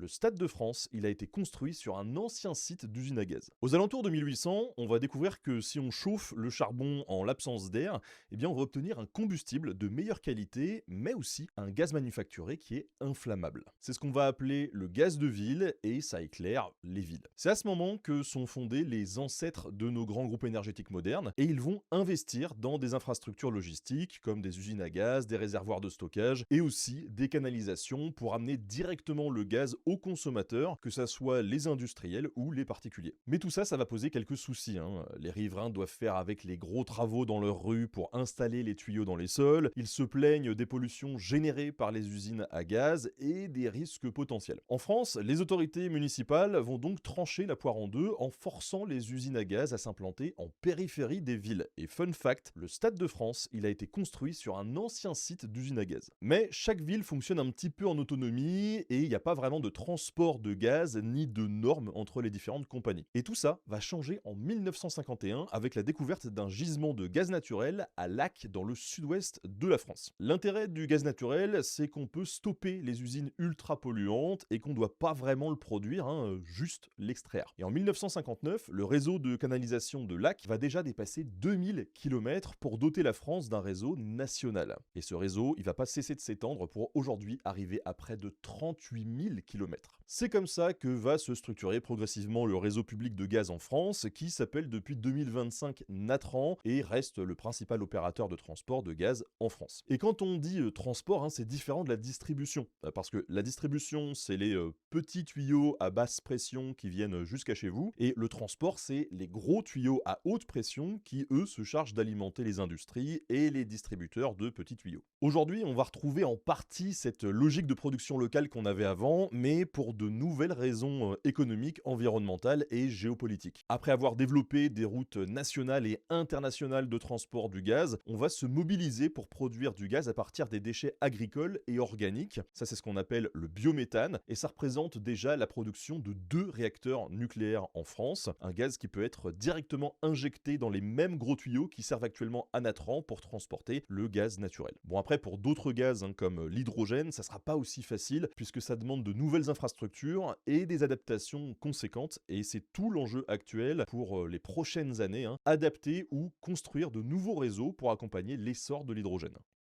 le Stade de France, il a été construit sur un ancien site d'usine à gaz. Aux alentours de 1800, on va découvrir que si on chauffe le charbon en l'absence d'air, eh bien on va obtenir un combustible de meilleure qualité, mais aussi un gaz manufacturé qui est inflammable. C'est ce qu'on va appeler le gaz de ville et ça éclaire les villes. C'est à ce moment que sont fondés les ancêtres de nos grands groupes énergétiques modernes et ils vont investir dans des infrastructures logistiques comme des usines à gaz, des réservoirs de stockage et aussi des canalisations pour amener directement le gaz aux consommateurs, que ce soit les industriels ou les particuliers. Mais tout ça, ça va poser quelques soucis, hein. Les riverains doivent faire avec les gros travaux dans leurs rues pour installer les tuyaux dans les sols, ils se plaignent des pollutions générées par les usines à gaz et des risques potentiels. En France, les autorités municipales vont donc trancher la poire en deux en forçant les usines à gaz à s'implanter en périphérie des villes. Et fun fact, le Stade de France, il a été construit sur un ancien site d'usine à gaz. Mais chaque ville fonctionne un petit peu en autonomie et il n'y a pas vraiment de transport de gaz ni de normes entre les différentes compagnies. Et tout ça va changer en 1951 avec la découverte d'un gisement de gaz naturel à Lac dans le sud-ouest de la France. L'intérêt du gaz naturel, c'est qu'on peut stopper les usines ultra polluantes et qu'on ne doit pas vraiment le produire, hein, juste l'extraire. Et en 1959, le réseau de canalisation de Lac va déjà dépasser 2000 km pour doter la France d'un réseau national. Et ce réseau, il va pas cesser de s'étendre pour aujourd'hui arriver à près de 38 000 km. C'est comme ça que va se structurer progressivement le réseau public de gaz en France, qui s'appelle depuis 2025 Natran et reste le principal opérateur de transport de gaz en France. Et quand on dit transport, hein, c'est différent de la distribution, parce que la distribution, c'est les petits tuyaux à basse pression qui viennent jusqu'à chez vous, et le transport, c'est les gros tuyaux à haute pression qui, eux, se chargent d'alimenter les industries et les distributeurs de petits tuyaux. Aujourd'hui, on va retrouver en partie cette logique de production locale qu'on avait avant, mais pour de nouvelles raisons économiques, environnementales et géopolitiques. Après avoir développé des routes nationales et internationales de transport du gaz, on va se mobiliser pour produire du gaz à partir des déchets agricoles et organiques. Ça, c'est ce qu'on appelle le biométhane, et ça représente déjà la production de 2 réacteurs nucléaires en France, un gaz qui peut être directement injecté dans les mêmes gros tuyaux qui servent actuellement à Natran pour transporter le gaz naturel. Bon, après, pour d'autres gaz, hein, comme l'hydrogène, ça sera pas aussi facile puisque ça demande de nouvelles infrastructures et des adaptations conséquentes, et c'est tout l'enjeu actuel pour les prochaines années, hein, adapter ou construire de nouveaux réseaux pour accompagner l'essor de l'hydrogène.